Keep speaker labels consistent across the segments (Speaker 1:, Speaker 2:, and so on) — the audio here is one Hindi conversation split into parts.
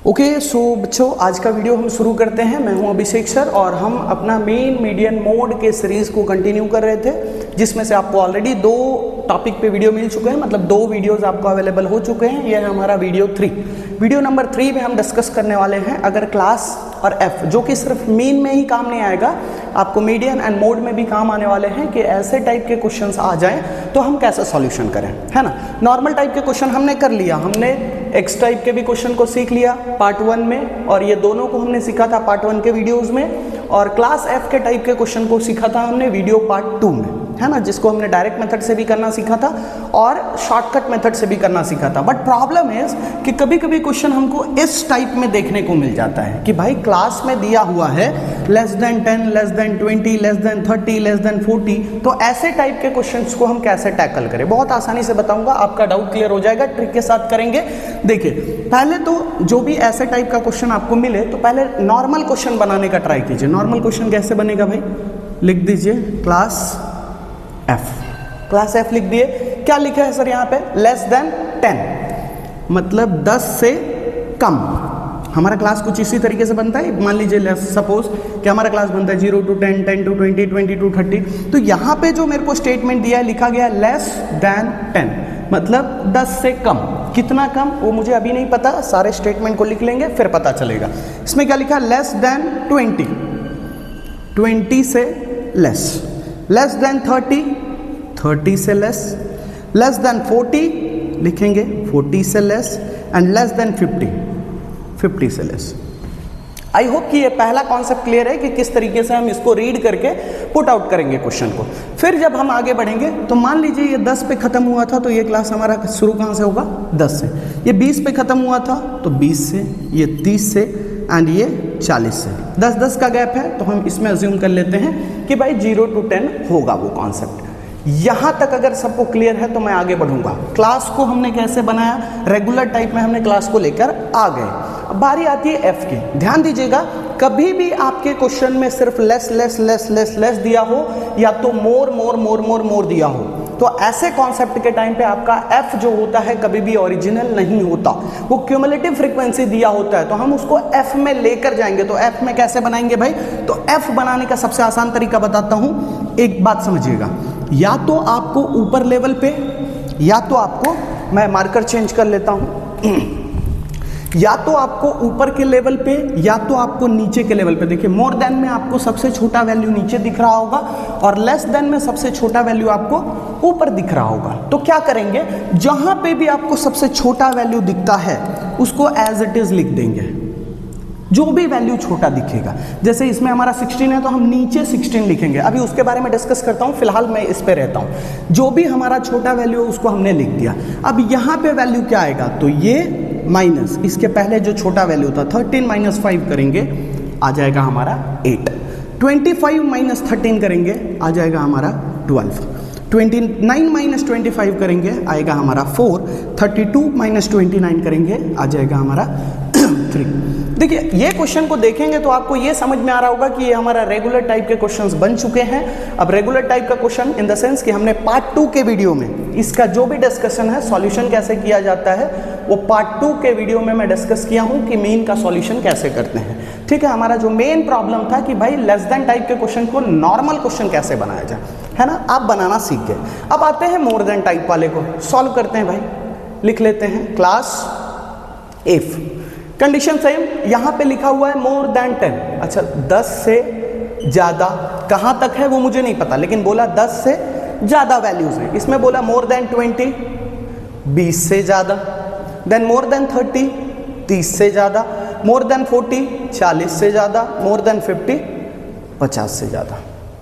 Speaker 1: ओके सो बच्चों, आज का वीडियो हम शुरू करते हैं। मैं हूं अभिषेक सर और हम अपना मेन मीडियन मोड के सीरीज़ को कंटिन्यू कर रहे थे, जिसमें से आपको ऑलरेडी 2 टॉपिक पे वीडियो मिल चुके हैं, मतलब 2 वीडियोस आपको अवेलेबल हो चुके हैं। यह है हमारा वीडियो नंबर 3 में हम डिस्कस करने वाले हैं अगर क्लास और एफ, जो कि सिर्फ मीन में ही काम नहीं आएगा, आपको मीडियन एंड मोड में भी काम आने वाले हैं कि ऐसे टाइप के क्वेश्चंस आ जाएं तो हम कैसे सॉल्यूशन करें, है ना। नॉर्मल टाइप के क्वेश्चन हमने कर लिया, हमने एक्स टाइप के भी क्वेश्चन को सीख लिया पार्ट 1 में, और ये दोनों को हमने सीखा था पार्ट 1 के वीडियोस में, और क्लास एफ के टाइप के क्वेश्चन को सीखा था हमने वीडियो पार्ट 2 में, है ना, जिसको हमने डायरेक्ट मेथड से भी करना सीखा था और शॉर्टकट मेथड से भी करना सीखा था। बट प्रॉब्लम इज कि कभी कभी क्वेश्चन हमको इस टाइप में देखने को मिल जाता है कि भाई क्लास में दिया हुआ है less than 10, less than 20, less than 30, less than 40, तो ऐसे टाइप के क्वेश्चंस को हम कैसे टैकल करें, बहुत आसानी से बताऊंगा, आपका डाउट क्लियर हो जाएगा, ट्रिक के साथ करेंगे। देखिए, पहले तो जो भी ऐसे टाइप का क्वेश्चन आपको मिले तो पहले नॉर्मल क्वेश्चन बनाने का ट्राई कीजिए। नॉर्मल क्वेश्चन कैसे बनेगा भाई, लिख दीजिए क्लास एफ लिख दिए। क्या लिखा है सर यहाँ पे, लेस देन 10, मतलब 10 से कम। हमारा क्लास कुछ इसी तरीके से बनता है, मान लीजिए सपोज कि हमारा क्लास बनता है 0 to 10, 10 to 20, 20 to 30, तो यहाँ पे जो मेरे को स्टेटमेंट दिया है, लिखा गया लेस देन 10, मतलब 10 से कम। कितना कम वो मुझे अभी नहीं पता, सारे स्टेटमेंट को लिख लेंगे फिर पता चलेगा। इसमें क्या लिखा है, लेस देन 20, 20 से लेस देन 30, 30 से लेस देन 40 लिखेंगे, 40 से लेस, एंड लेस देन 50, 50 से लेस। आई होप कि ये पहला कॉन्सेप्ट क्लियर है कि किस तरीके से हम इसको रीड करके पुट आउट करेंगे क्वेश्चन को। फिर जब हम आगे बढ़ेंगे तो मान लीजिए ये 10 पे खत्म हुआ था, तो ये क्लास हमारा शुरू कहाँ से होगा, 10 से। ये 20 पे खत्म हुआ था तो 20 से, ये 30 से, एंड ये 40 से। 10-10 का गैप है तो हम इसमें अज्यूम कर लेते हैं कि भाई 0 to 10 होगा वो कॉन्सेप्ट। यहां तक अगर सबको क्लियर है तो मैं आगे बढ़ूंगा। क्लास को हमने कैसे बनाया, रेगुलर टाइप में हमने क्लास को लेकर आ गए। अब बारी आती है एफ की। ध्यान दीजिएगा, कभी भी आपके क्वेश्चन में सिर्फ लेस दिया हो या तो मोर दिया हो, तो ऐसे कॉन्सेप्ट के टाइम पे आपका एफ जो होता है कभी भी ओरिजिनल नहीं होता, वो क्यूमुलेटिव फ्रीक्वेंसी दिया होता है, तो हम उसको एफ में लेकर जाएंगे। तो एफ में कैसे बनाएंगे भाई, तो एफ बनाने का सबसे आसान तरीका बताता हूं, एक बात समझिएगा, या तो आपको ऊपर लेवल पे, या तो आपको, मैं मार्कर चेंज कर लेता हूं, या तो आपको ऊपर के लेवल पे या तो आपको नीचे के लेवल पे। देखिए, मोर देन में आपको सबसे छोटा वैल्यू नीचे दिख रहा होगा और लेस देन में सबसे छोटा वैल्यू आपको ऊपर दिख रहा होगा। तो क्या करेंगे, जहां पे भी आपको सबसे छोटा वैल्यू दिखता है उसको एज इट इज लिख देंगे, जो भी वैल्यू छोटा दिखेगा। जैसे इसमें हमारा 16 है तो हम नीचे 16 लिखेंगे, अभी उसके बारे में डिस्कस करता हूं, फिलहाल मैं इस पे रहता हूं। जो भी हमारा छोटा वैल्यू है उसको हमने लिख दिया। अब यहां पे वैल्यू क्या आएगा, तो ये माइनस, इसके पहले जो छोटा वैल्यू था 13 माइनस 5 करेंगे, आ जाएगा हमारा 8। 25 माइनस 13 करेंगे, आ जाएगा हमारा 12। 29 माइनस 25 करेंगे, आएगा हमारा 4। 32 माइनस 29 करेंगे, आ जाएगा हमारा 3। देखिए, ये क्वेश्चन को देखेंगे तो आपको ये समझ में आ रहा होगा कि ये हमारा रेगुलर टाइप के क्वेश्चंस बन चुके हैं। अब रेगुलर टाइप का क्वेश्चन इन द सेंस कि हमने पार्ट 2 के वीडियो में इसका जो भी डिस्कशन है, सॉल्यूशन कैसे किया जाता है, वो पार्ट 2 के वीडियो में मैं डिस्कस किया हूं कि मेन का सॉल्यूशन कैसे करते हैं। ठीक है, हमारा जो मेन प्रॉब्लम था कि भाई लेस देन टाइप के क्वेश्चन को नॉर्मल क्वेश्चन कैसे बनाया जाए, है ना, आप बनाना सीख गए। अब आते हैं मोर देन टाइप वाले को, सॉल्व करते हैं भाई। लिख लेते हैं क्लास इफ, कंडीशन सेम, यहां पे लिखा हुआ है मोर देन 10। अच्छा, 10 से ज्यादा कहां तक है वो मुझे नहीं पता, लेकिन बोला 10 से ज्यादा वैल्यूज है। इसमें बोला मोर देन 20, 20 से ज्यादा, देन मोर देन 30, 30 से ज्यादा, मोर देन 40, 40 से ज्यादा, मोर देन 50, 50 से ज्यादा।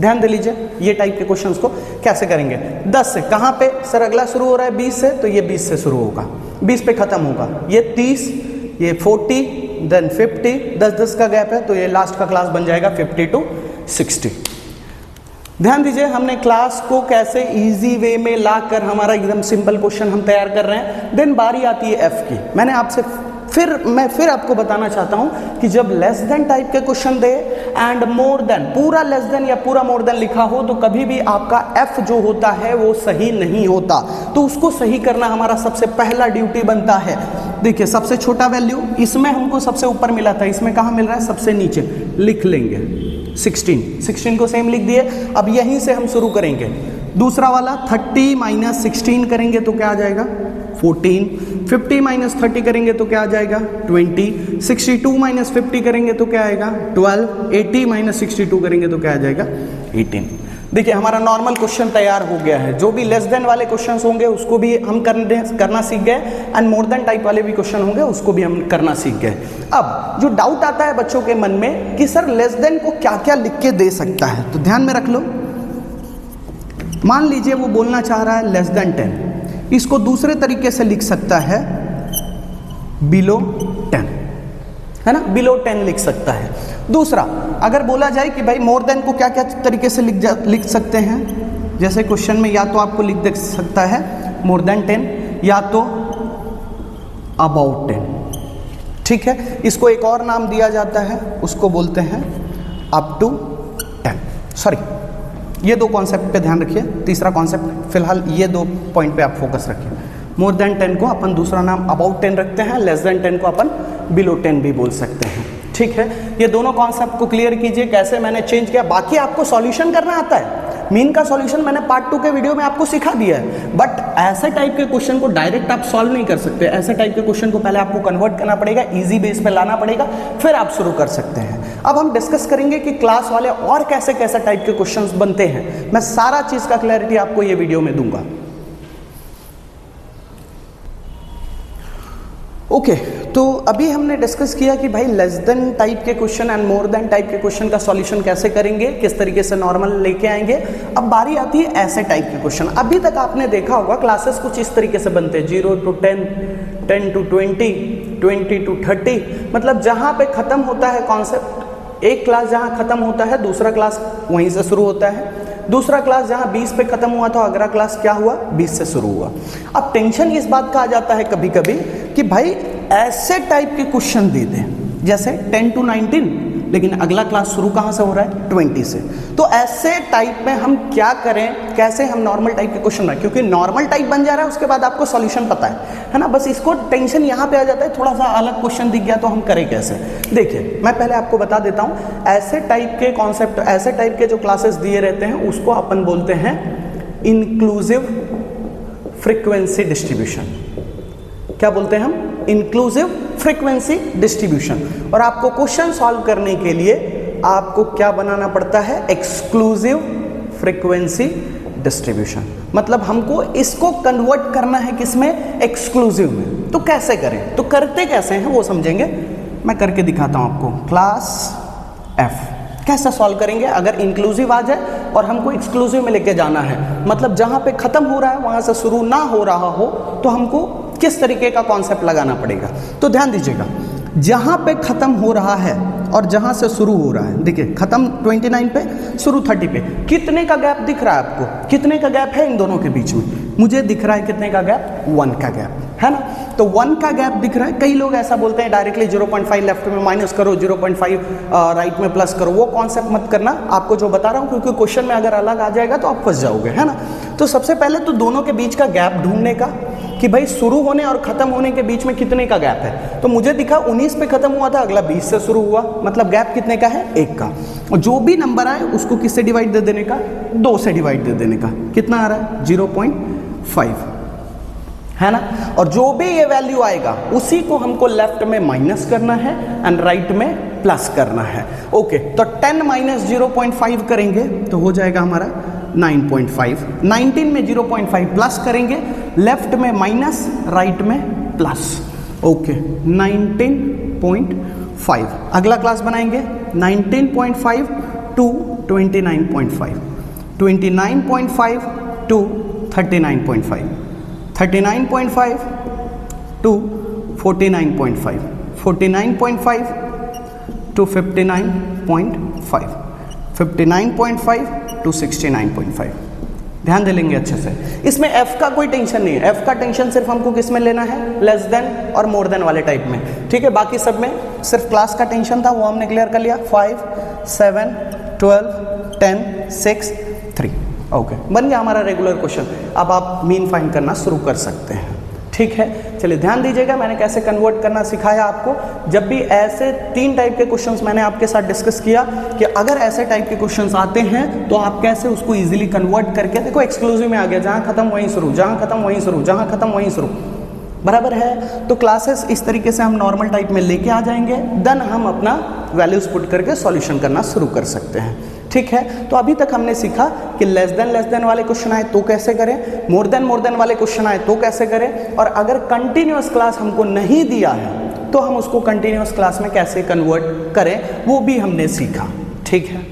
Speaker 1: ध्यान दे लीजिए, ये टाइप के क्वेश्चंस को कैसे करेंगे। 10 से कहां पे सर, अगला शुरू हो रहा है 20 से, तो ये 20 से शुरू होगा, 20 पे खत्म होगा, ये 30, ये 40, देन 50, 10-10 का गैप है तो ये लास्ट का क्लास बन जाएगा 50 to 60। ध्यान दीजिए, हमने क्लास को कैसे इजी वे में लाकर हमारा एकदम सिंपल क्वेश्चन हम तैयार कर रहे हैं। देन बारी आती है एफ की। मैंने आपसे मैं फिर आपको बताना चाहता हूं कि जब लेस देन टाइप के question they, and more than, पूरा लेस देन या पूरा मोर देन लिखा हो तो कभी भी आपका एफ जो होता है वो सही नहीं होता, तो उसको सही करना हमारा सबसे पहला ड्यूटी बनता है। देखिए सबसे छोटा वैल्यू इसमें हमको सबसे ऊपर मिला था, इसमें कहाँ मिल रहा है, सबसे नीचे लिख लेंगे 16 को सेम लिख दिए। अब यहीं से हम शुरू करेंगे, दूसरा वाला 30 माइनस 16 करेंगे तो क्या आ जाएगा 14, 50 माइनस 30 करेंगे तो क्या आ जाएगा 20, 62 माइनस 50 करेंगे तो क्या आएगा 12, 80 माइनस 62 करेंगे तो क्या आ जाएगा 18। देखिए हमारा नॉर्मल क्वेश्चन तैयार हो गया है। जो भी लेस देन वाले क्वेश्चंस होंगे उसको भी हम करना सीख गए, एंड मोर देन टाइप वाले भी क्वेश्चन होंगे उसको भी हम करना सीख गए। अब जो डाउट आता है बच्चों के मन में कि सर लेस देन को क्या क्या लिख के दे सकता है, तो ध्यान में रख लो। मान लीजिए वो बोलना चाह रहा है लेस देन 10, इसको दूसरे तरीके से लिख सकता है बिलो 10, है ना, बिलो 10 लिख सकता है। दूसरा अगर बोला जाए कि भाई मोर देन को क्या क्या तरीके से लिख सकते हैं, जैसे क्वेश्चन में या तो आपको लिख दे सकता है मोर देन 10 या तो अबाउट 10, ठीक है। इसको एक और नाम दिया जाता है, उसको बोलते हैं अप टू 10। सॉरी, ये दो कॉन्सेप्ट पे ध्यान रखिए, तीसरा कॉन्सेप्ट फिलहाल ये दो पॉइंट पे आप फोकस रखिए। मोर देन 10 को अपन दूसरा नाम अबाउट 10 रखते हैं, लेस देन 10 को अपन बिलो 10 भी बोल सकते हैं, ठीक है। ये दोनों कॉन्सेप्ट को क्लियर कीजिए कैसे मैंने चेंज किया। बाकी आपको सॉल्यूशन करना आता है, मीन का सॉल्यूशन मैंने पार्ट 2 के वीडियो में आपको सिखा दिया है, बट ऐसे टाइप के क्वेश्चन को डायरेक्ट आप सॉल्व नहीं कर सकते। ऐसे टाइप के क्वेश्चन को पहले आपको कन्वर्ट करना पड़ेगा, इजी बेस पे लाना पड़ेगा, फिर आप शुरू कर सकते हैं। अब हम डिस्कस करेंगे कि क्लास वाले और कैसे कैसे टाइप के क्वेश्चंस बनते हैं। मैं सारा चीज का क्लैरिटी आपको ये वीडियो में दूंगा। ओके, तो अभी हमने डिस्कस किया कि भाई लेस देन टाइप के question and more than type के क्वेश्चन का सॉल्यूशन कैसे करेंगे, किस तरीके से नॉर्मल लेके आएंगे। अब बारी आती है ऐसे टाइप के क्वेश्चन। अभी तक आपने देखा होगा क्लासेस कुछ इस तरीके से बनते हैं, 0 to 10, 10 to 20, 20 to 30, मतलब जहाँ पे खत्म होता है कॉन्सेप्ट, एक क्लास जहाँ खत्म होता है दूसरा क्लास वहीं से शुरू होता है, दूसरा क्लास जहाँ 20 पे खत्म हुआ था अगला क्लास क्या हुआ 20 से शुरू हुआ। अब टेंशन इस बात का आ जाता है कभी कभी कि भाई ऐसे टाइप के क्वेश्चन दे दें जैसे 10 to 19, लेकिन अगला क्लास शुरू कहाँ से हो रहा है 20 से। तो ऐसे टाइप में हम क्या करें, कैसे हम नॉर्मल टाइप के क्वेश्चन बनाएं, क्योंकि नॉर्मल टाइप बन जा रहा है उसके बाद आपको सॉल्यूशन पता है ना। बस इसको टेंशन यहाँ पे आ जाता है, थोड़ा सा अलग क्वेश्चन दिख गया तो हम करें कैसे। देखिए मैं पहले आपको बता देता हूँ, ऐसे टाइप के कॉन्सेप्ट, ऐसे टाइप के जो क्लासेस दिए रहते हैं उसको अपन बोलते हैं इंक्लूसिव फ्रीक्वेंसी डिस्ट्रीब्यूशन। क्या बोलते हैं हम? Inclusive frequency distribution. और आपको क्वेश्चन सॉल्व करने के लिए आपको क्या बनाना पड़ता है? Exclusive frequency distribution. मतलब हमको इसको कन्वर्ट करना है किसमें? एक्सक्लूसिव में। तो कैसे करें, तो करते कैसे हैं वो समझेंगे, मैं करके दिखाता हूं आपको। क्लास एफ कैसे सॉल्व करेंगे अगर इंक्लूसिव आ जाए और हमको एक्सक्लूसिव में लेके जाना है, मतलब जहां पे खत्म हो रहा है वहां से शुरू ना हो रहा हो, तो हमको किस तरीके का कॉन्सेप्ट लगाना पड़ेगा। तो ध्यान दीजिएगा, जहां पे खत्म हो रहा है और जहां से शुरू हो रहा है, देखिए खत्म 29 पे, शुरू 30 पे, कितने का गैप दिख रहा है आपको? कितने का गैप है इन दोनों के बीच में? मुझे दिख रहा है कितने का गैप? 1 का गैप, है ना। तो 1 का गैप दिख रहा है। कई लोग ऐसा बोलते हैं डायरेक्टली 0.5 लेफ्ट में माइनस करो, 0.5 राइट में प्लस करो। वो कॉन्सेप्ट मत करना, आपको जो बता रहा हूँ, क्योंकि क्वेश्चन में अगर अलग आ जाएगा तो आप फंस जाओगे, है ना। तो सबसे पहले तो दोनों के बीच का गैप ढूंढने का कि भाई शुरू होने और खत्म होने के बीच में कितने का गैप है। तो मुझे दिखा 19 पे खत्म हुआ था, अगला 20 से शुरू हुआ, मतलब गैप कितने का है? 1 का। और जो भी नंबर आए उसको किससे डिवाइड दे देने का? 2 से डिवाइड दे देने का। कितना आ रहा है? 0.5, है ना। और जो भी ये वैल्यू आएगा उसी को हमको लेफ्ट में माइनस करना है एंड राइट में प्लस करना है। ओके, तो 10 माइनस 0.5 करेंगे तो हो जाएगा हमारा 9.5। 19 में 0.5 प्लस करेंगे, लेफ्ट में माइनस राइट में प्लस। ओके, 19.5। अगला क्लास बनाएंगे 19.5 to 29.5, 29.5 to 39.5, 39.5 to 49.5, 49.5 to 59.5, 59.5 to 69.5, ध्यान दे लेंगे अच्छे से। इसमें f का कोई टेंशन नहीं है, f का टेंशन सिर्फ हमको किस में लेना है, लेस देन और मोर देन वाले टाइप में, ठीक है। बाकी सब में सिर्फ क्लास का टेंशन था, वो हमने क्लियर कर लिया। 5, 7, 12, 10, 6, 3, ओके, बन गया हमारा रेगुलर क्वेश्चन। अब आप मीन फाइंड करना शुरू कर सकते हैं, ठीक है। चलिए ध्यान दीजिएगा, मैंने कैसे कन्वर्ट करना सिखाया आपको। जब भी ऐसे 3 टाइप के क्वेश्चंस मैंने आपके साथ डिस्कस किया कि अगर ऐसे टाइप के क्वेश्चंस आते हैं तो आप कैसे उसको इजीली कन्वर्ट करके, देखो एक्सक्लूसिव में आ गया, जहां खत्म वहीं शुरू, जहां खत्म वहीं शुरू, जहां खत्म वहीं शुरू, बराबर है। तो क्लासेस इस तरीके से हम नॉर्मल टाइप में लेके आ जाएंगे, देन हम अपना वैल्यूज पुट करके सॉल्यूशन करना शुरू कर सकते हैं, ठीक है। तो अभी तक हमने सीखा कि लेस देन वाले क्वेश्चन आए तो कैसे करें, मोर देन वाले क्वेश्चन आए तो कैसे करें, और अगर कंटिन्यूअस क्लास हमको नहीं दिया है तो हम उसको कंटिन्यूअस क्लास में कैसे कन्वर्ट करें, वो भी हमने सीखा, ठीक है।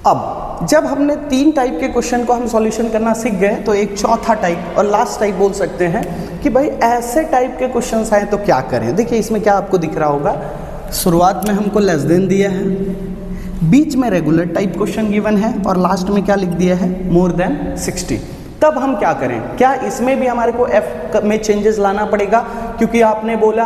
Speaker 1: अब जब हमने 3 टाइप के क्वेश्चन को हम सॉल्यूशन करना सीख गए, तो एक चौथा टाइप और लास्ट टाइप बोल सकते हैं कि भाई ऐसे टाइप के क्वेश्चंस आए तो क्या करें। देखिए इसमें क्या आपको दिख रहा होगा, शुरुआत में हमको लेस देन दिया है, बीच में रेगुलर टाइप क्वेश्चन गिवन है, और लास्ट में क्या लिख दिया है, मोर देन 60। तब हम क्या करें, क्या इसमें भी हमारे को एफ में चेंजेस लाना पड़ेगा, क्योंकि आपने बोला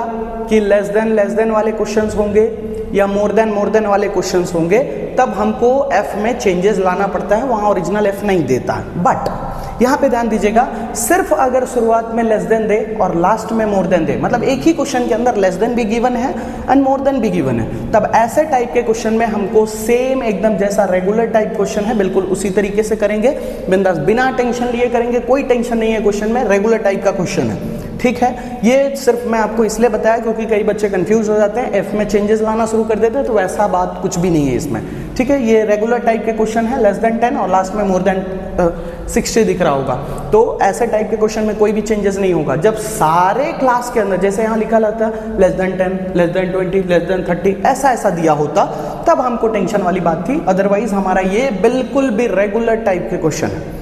Speaker 1: कि लेस देन वाले क्वेश्चंस होंगे या मोर देन वाले क्वेश्चंस होंगे, तब हमको एफ में चेंजेस लाना पड़ता है, वहां ओरिजिनल एफ नहीं देता है। बट यहाँ पे ध्यान दीजिएगा, सिर्फ अगर शुरुआत में लेस देन दे और लास्ट में मोर देन दे, मतलब एक ही क्वेश्चन के अंदर लेस देन भी गिवन है एंड मोर देन भी गिवन है, तब ऐसे टाइप के क्वेश्चन में हमको सेम एकदम जैसा रेगुलर टाइप क्वेश्चन है बिल्कुल उसी तरीके से करेंगे, बिंदास, बिना टेंशन लिए करेंगे, कोई टेंशन नहीं है क्वेश्चन में, रेगुलर टाइप का क्वेश्चन है, ठीक है। ये सिर्फ मैं आपको इसलिए बताया क्योंकि कई बच्चे कंफ्यूज हो जाते हैं, एफ में चेंजेस लाना शुरू कर देते हैं, तो वैसा बात कुछ भी नहीं है इसमें, ठीक है। ये रेगुलर टाइप के क्वेश्चन है, लेस देन 10 और लास्ट में मोर देन 60 दिख रहा होगा, तो ऐसे टाइप के क्वेश्चन में कोई भी चेंजेस नहीं होगा। जब सारे क्लास के अंदर जैसे यहाँ लिखा रहता है less than 10, less than 20, less than 30, ऐसा दिया होता, तब हमको टेंशन वाली बात थी। अदरवाइज हमारा ये बिल्कुल भी रेगुलर टाइप के क्वेश्चन है,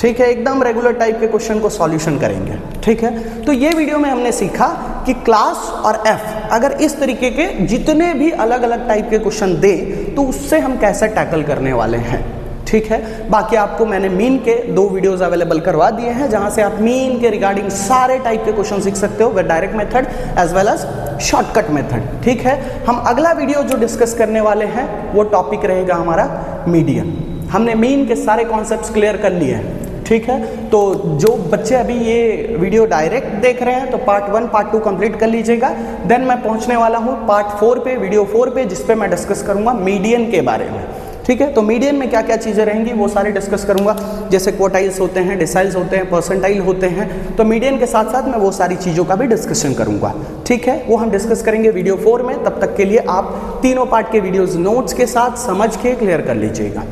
Speaker 1: ठीक है, एकदम रेगुलर टाइप के क्वेश्चन को सॉल्यूशन करेंगे, ठीक है। तो ये वीडियो में हमने सीखा कि क्लास और एफ अगर इस तरीके के जितने भी अलग अलग टाइप के क्वेश्चन दे तो उससे हम कैसे टैकल करने वाले हैं, ठीक है। बाकी आपको मैंने मीन के 2 वीडियोस अवेलेबल करवा दिए हैं, जहां से आप मीन के रिगार्डिंग सारे टाइप के क्वेश्चन सीख सकते हो, with direct method as well as shortcut method, ठीक है। हम अगला वीडियो जो डिस्कस करने वाले हैं वो टॉपिक रहेगा हमारा मीडियन। हमने मीन के सारे कॉन्सेप्ट्स क्लियर कर लिए हैं, ठीक है। तो जो बच्चे अभी ये वीडियो डायरेक्ट देख रहे हैं तो पार्ट 1 पार्ट 2 कंप्लीट कर लीजिएगा, देन मैं पहुंचने वाला हूं पार्ट 4 पे, वीडियो 4 पे, जिसपे मैं डिस्कस करूंगा मीडियन के बारे में, ठीक है। तो मीडियन में क्या क्या चीज़ें रहेंगी वो सारे डिस्कस करूंगा, जैसे क्वार्टाइल्स होते हैं, डिसाइल्स होते हैं, परसेंटाइल होते हैं, तो मीडियन के साथ साथ मैं वो सारी चीज़ों का भी डिस्कशन करूंगा, ठीक है। वो हम डिस्कस करेंगे वीडियो 4 में। तब तक के लिए आप तीनों पार्ट के वीडियोज़ नोट्स के साथ समझ के क्लियर कर लीजिएगा।